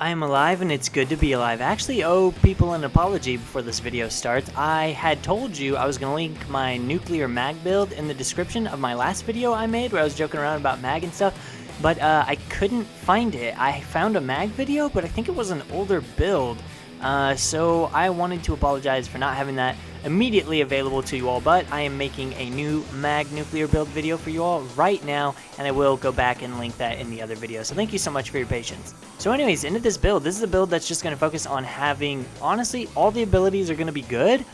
I am alive and it's good to be alive. I actually owe people an apology before this video starts. I had told you I was going to link my nuclear mag build in the description of my last video I made where I was joking around about mag and stuff, but I couldn't find it. I found a mag video, but I think it was an older build, so I wanted to apologize for not having that immediately available to you all, but I am making a new mag nuclear build video for you all right now, and I will go back and link that in the other video. So thank you so much for your patience. So anyways, into this build. This is a build that's just going to focus on having, honestly, all the abilities are going to be good,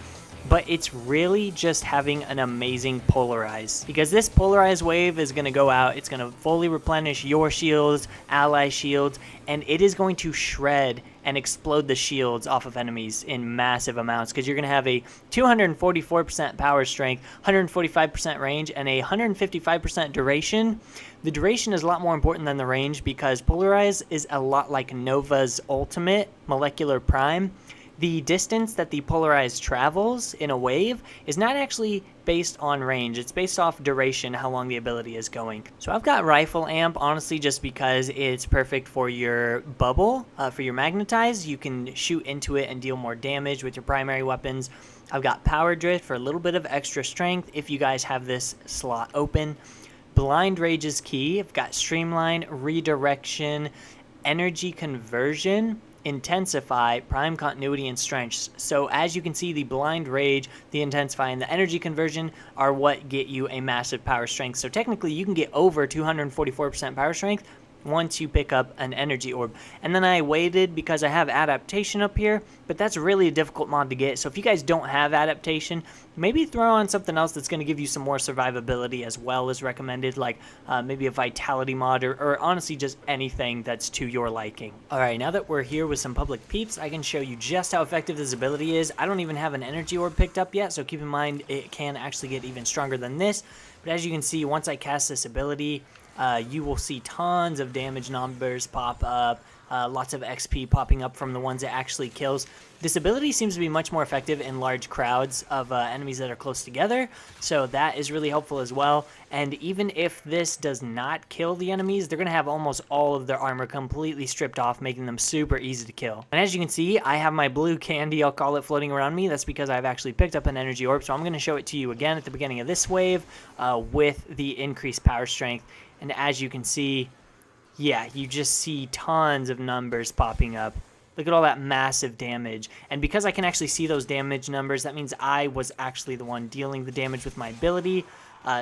but it's really just having an amazing polarize, because this polarized wave is going to go out. It's going to fully replenish your shields, ally shields, and it is going to shred and explode the shields off of enemies in massive amounts, because you're going to have a 244% power strength, 145% range, and a 155% duration. The duration is a lot more important than the range, because polarize is a lot like Nova's ultimate, Molecular Prime. The distance that the polarized travels in a wave is not actually based on range. It's based off duration, how long the ability is going. So I've got Rifle Amp, honestly, just because it's perfect for your bubble, for your magnetize. You can shoot into it and deal more damage with your primary weapons. I've got Power Drift for a little bit of extra strength if you guys have this slot open. Blind Rage is key. I've got Streamline, Redirection, Energy Conversion, Intensify, Prime Continuity, and Strength. So as you can see, the Blind Rage, the Intensify, and the Energy Conversion are what get you a massive power strength. So technically you can get over 244% power strength once you pick up an energy orb. And then I waited because I have adaptation up here, but that's really a difficult mod to get. So if you guys don't have adaptation, maybe throw on something else that's going to give you some more survivability as well as recommended, like maybe a vitality mod, or honestly just anything that's to your liking. Alright, now that we're here with some public peeps, I can show you just how effective this ability is. I don't even have an energy orb picked up yet, so keep in mind it can actually get even stronger than this. But as you can see, once I cast this ability, you will see tons of damage numbers pop up, lots of XP popping up from the ones it actually kills. This ability seems to be much more effective in large crowds of enemies that are close together, so that is really helpful as well. And even if this does not kill the enemies, they're going to have almost all of their armor completely stripped off, making them super easy to kill. And as you can see, I have my blue candy, I'll call it, floating around me. That's because I've actually picked up an energy orb, so I'm going to show it to you again at the beginning of this wave with the increased power strength. And as you can see, yeah, you just see tons of numbers popping up. Look at all that massive damage. And because I can actually see those damage numbers, that means I was actually the one dealing the damage with my ability.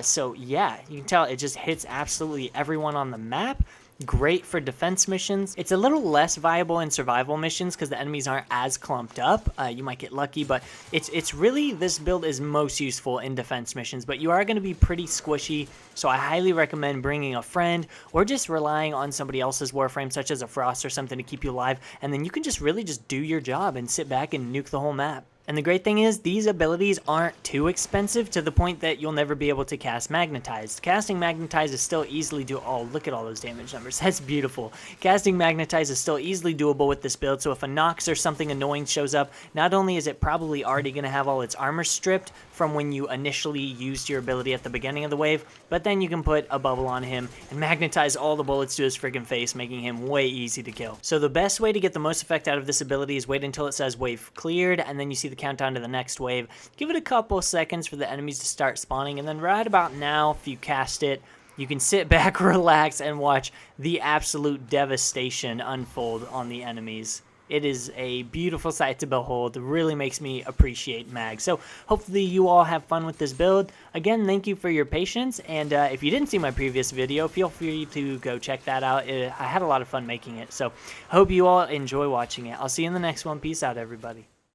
So yeah, you can tell it just hits absolutely everyone on the map. Great for defense missions. It's a little less viable in survival missions because the enemies aren't as clumped up. You might get lucky, but it's really, this build is most useful in defense missions, but you are going to be pretty squishy, so I highly recommend bringing a friend or just relying on somebody else's Warframe, such as a Frost or something, to keep you alive, and then you can just really just do your job and sit back and nuke the whole map. And the great thing is, these abilities aren't too expensive to the point that you'll never be able to cast Magnetize. Casting Magnetize is still easily doable. Oh, look at all those damage numbers. That's beautiful. Casting Magnetize is still easily doable with this build, so if a Nox or something annoying shows up, not only is it probably already going to have all its armor stripped from when you initially used your ability at the beginning of the wave, but then you can put a bubble on him and magnetize all the bullets to his freaking face, making him way easy to kill. So the best way to get the most effect out of this ability is wait until it says wave cleared, and then you see the countdown to the next wave. Give it a couple seconds for the enemies to start spawning, and then right about now, if you cast it, you can sit back, relax, and watch the absolute devastation unfold on the enemies. It is a beautiful sight to behold. It really makes me appreciate mag. So hopefully you all have fun with this build. Again, thank you for your patience, and if you didn't see my previous video, feel free to go check that out. I had a lot of fun making it, so I hope you all enjoy watching it. I'll see you in the next one. Peace out, everybody.